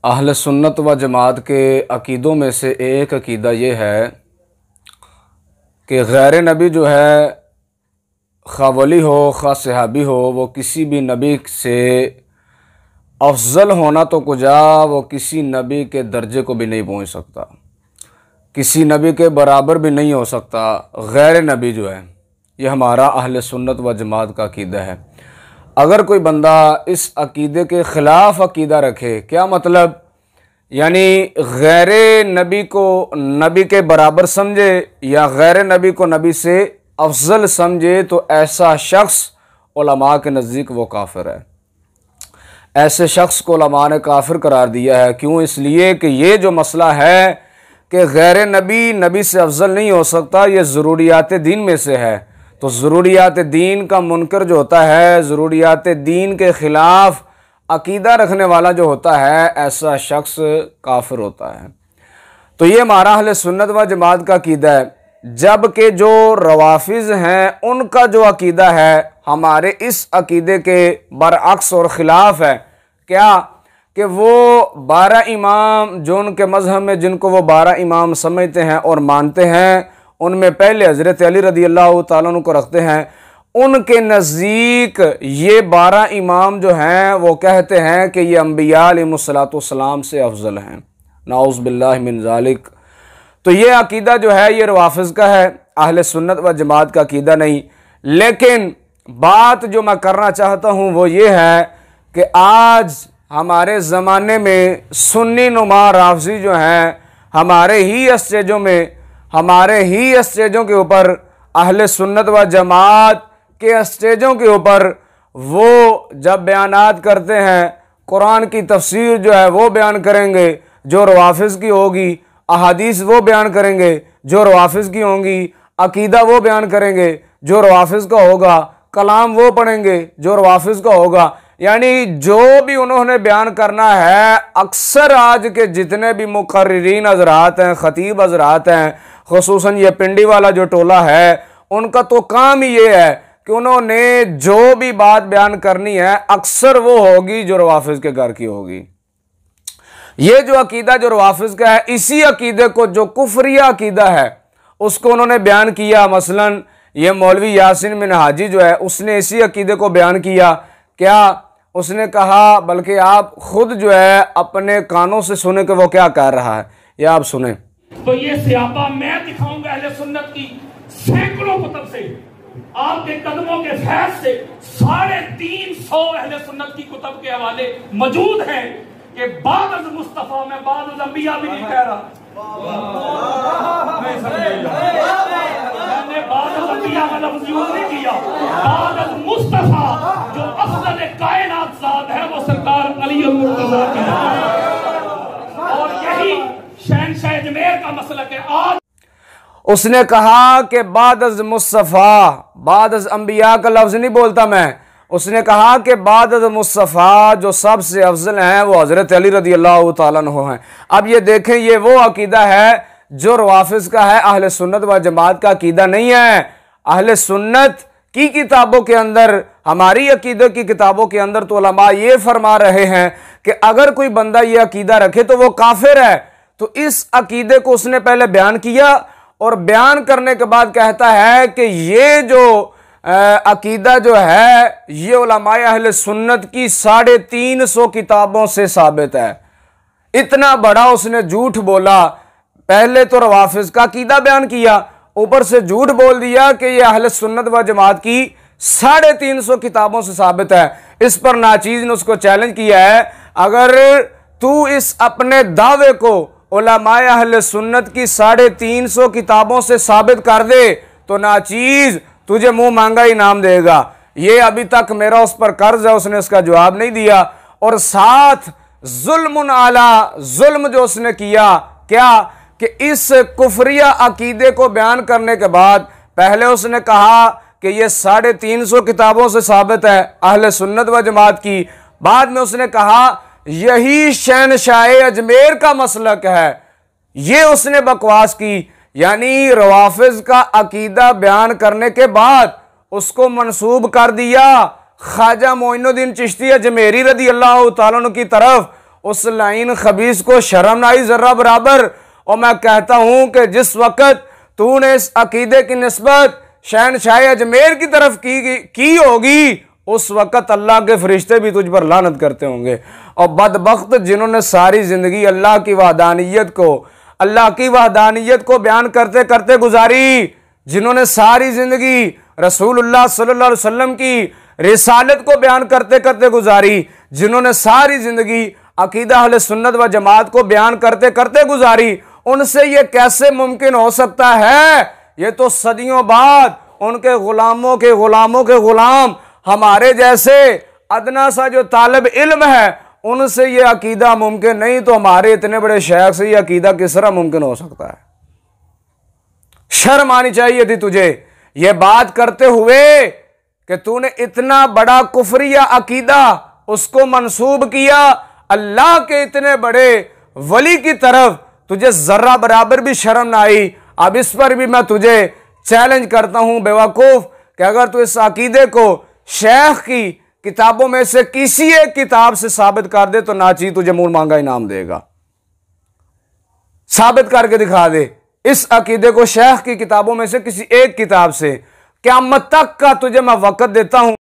अहले सुन्नत व जमात के अकीदों में से एक अकीदा ये है कि गैर नबी जो है, खा वली हो खा सहाबी हो, वो किसी भी नबी से अफजल होना तो कुजा, वो किसी नबी के दर्जे को भी नहीं पहुंच सकता, किसी नबी के बराबर भी नहीं हो सकता। गैर नबी जो है, ये हमारा अहले सुन्नत व जमात का अकीदा है। अगर कोई बंदा इस अकीदे के ख़िलाफ़ अकीदा रखे, क्या मतलब, यानी गैर नबी को नबी के बराबर समझे या गैर नबी को नबी से अफजल समझे, तो ऐसा शख्स उलमा के नज़दीक वो काफिर है। ऐसे शख्स को उलमा ने काफिर करार दिया है। क्यों? इसलिए कि ये जो मसला है कि गैर नबी नबी से अफजल नहीं हो सकता, ये ज़रूरियात दीन में से है। तो ज़रूरियात दीन का मुनकर जो होता है, ज़रूरियात दीन के ख़िलाफ़ अकीदा रखने वाला जो होता है, ऐसा शख्स काफिर होता है। तो ये हमारा अहले सुन्नत व जमात का अकीदा है। जबकि जो रवाफिज़ हैं, उनका जो अकीदा है हमारे इस अकीदे के बरअक्स और ख़िलाफ़ है। क्या कि वो 12 इमाम जो उनके मज़हब में, जिनको वो 12 इमाम समझते हैं और मानते हैं, उनमें पहले हज़रत अली रज़ी अल्लाह तआला अन्हु को रखते हैं। उनके नज़दीक ये 12 इमाम जो हैं वो कहते हैं कि ये अम्बिया अलैहिस्सलाम से अफजल हैं। नाउज़ बिल्लाहि मिन ज़ालिक। तो ये अकीदा जो है ये रवाफिज़ का है, अहले सुन्नत व जमात का अकीदा नहीं। लेकिन बात जो मैं करना चाहता हूँ वो ये है कि आज हमारे ज़माने में सुन्नी नुमा राफ़ज़ी जो हैं, हमारे ही स्टेजों के ऊपर, अहले सुन्नत व जमात के स्टेजों के ऊपर वो जब बयानात करते हैं, कुरान की तफसीर जो है वो बयान करेंगे जो रवाफिज़ की होगी, अहादीस वो बयान करेंगे जो रवाफिज़ की होंगी, अकीदा वो बयान करेंगे जो रवाफिज़ का होगा, कलाम वो पढ़ेंगे जो रवाफिज़ का होगा। यानी जो भी उन्होंने बयान करना है, अक्सर आज के जितने भी मुकर्रिरीन हज़रात हैं, ख़तीब हज़रात हैं, ख़ुसूसन ये पिंडी वाला जो टोला है, उनका तो काम ही ये है कि उन्होंने जो भी बात बयान करनी है, अक्सर वो होगी जो रवाफिज़ के घर की होगी। ये जो अकीदा जो रवाफिज़ का है, इसी अकीदे को, जो कुफरिया अकीदा है, उसको उन्होंने बयान किया। मसलन ये मौलवी यासिन मिनहाजी जो है, उसने इसी अकीदे को बयान किया। क्या उसने कहा, बल्कि आप खुद जो है अपने कानों से सुने कि वो क्या कह रहा है, या आप सुने। तो ये सियापा मैं दिखाऊंगा अहले सुन्नत की सैकड़ों कुतब से, आपके कदमों के फैज से 350 अहले सुन्नत की कुतब के हवाले मौजूद हैं कि बाद मुस्तफा में बाद अंबिया भी नहीं कह रहा। मैंने बाद अंबिया का लफ्ज़ यूज नहीं किया। बाद मुस्तफा जो अफजल कायनात ज़ात है, वो सरकार अली मुर्तज़ा की है। और यही शहंशाह अजमेर का मसलक है। आज उसने कहा कि बाद अज़ मुस्तफ़ा, बाद अज़ अंबिया का लफ्ज़ नहीं बोलता मैं, उसने कहा कि बाद अज़ मुस्तफ़ा जो सबसे अफजल हैं वो हज़रत अली रज़ी अल्लाह तआला अन्हु हैं। अब ये देखें, ये वो अकीदा है जो रवाफिज़ का है, अहले सुन्नत व जमात का अकीदा नहीं है। अहले सुन्नत की किताबों के अंदर, हमारी अकीदे की किताबों के अंदर तो उलमा ये फरमा रहे हैं कि अगर कोई बंदा ये अकीदा रखे तो वो काफिर है। तो इस अकीदे को उसने पहले बयान किया और बयान करने के बाद कहता है कि ये जो अकीदा जो है ये उलमाए अहले सुन्नत की 350 किताबों से साबित है। इतना बड़ा उसने झूठ बोला। पहले तो रवाफिज़ का अकीदा बयान किया, ऊपर से झूठ बोल दिया कि ये अहले सुन्नत व जमात की 350 किताबों से साबित है। इस पर नाचीज़ ने उसको चैलेंज किया है, अगर तू इस अपने दावे को उलमाए अहले सुन्नत की 350 किताबों से साबित कर दे तो नाचीज़ तुझे मुंह मांगा इनाम देगा। ये अभी तक मेरा उस पर कर्ज है, उसने इसका जवाब नहीं दिया। और साथ जुल्मुन आला जुल्म जो उसने किया, क्या कि इस कुफरिया अकीदे को बयान करने के बाद पहले उसने कहा कि ये 350 किताबों से साबित है अहले सुन्नत व जमात की, बाद में उसने कहा यही शहंशाह अजमेर का मसलक है। ये उसने बकवास की। यानी रवाफिज़ का अकीदा बयान करने के बाद उसको मंसूब कर दिया ख्वाजा मोइनुद्दीन चिश्ती अजमेरी रज़ी अल्लाह तआला अन्हु की तरफ, उस लाइन खबीस को शर्म ना आई ज़र्रा बराबर। और मैं कहता हूं कि जिस वक़्त तूने इस अकीदे की निस्बत शहनशाह अजमेर की तरफ की होगी, उस वक़्त अल्लाह के फरिश्ते भी तुझ पर लानत करते होंगे। और बदबख्त जिन्होंने सारी ज़िंदगी अल्लाह की वहदानियत को बयान करते करते गुजारी, जिन्होंने सारी ज़िंदगी रसूलुल्लाह सल्लल्लाहु अलैहि वसल्लम की रिसालत को बयान करते करते गुजारी, जिन्होंने सारी ज़िंदगी अकीदा अहले सुन्नत व जमात को बयान करते करते गुजारी, उनसे ये कैसे मुमकिन हो सकता है? ये तो सदियों बाद उनके गुलामों के गुलाम हमारे जैसे अदना सा जो तालिब इल्म है, उनसे ये अकीदा मुमकिन नहीं, तो हमारे इतने बड़े शेख से ये अकीदा किस तरह मुमकिन हो सकता है? शर्म आनी चाहिए थी तुझे ये बात करते हुए कि तूने इतना बड़ा कुफरिया अकीदा उसको मंसूब किया अल्लाह के इतने बड़े वली की तरफ। तुझे जर्रा बराबर भी शर्म ना आई। अब इस पर भी मैं तुझे चैलेंज करता हूं बेवकूफ कि अगर तू इस अकीदे को शेख की किताबों में से किसी एक किताब से साबित कर दे तो नाची तुझे मूल मांगा इनाम देगा। साबित करके दिखा दे इस अकीदे को शेख की किताबों में से किसी एक किताब से। क़यामत तक का तुझे मैं वक़्त देता हूं।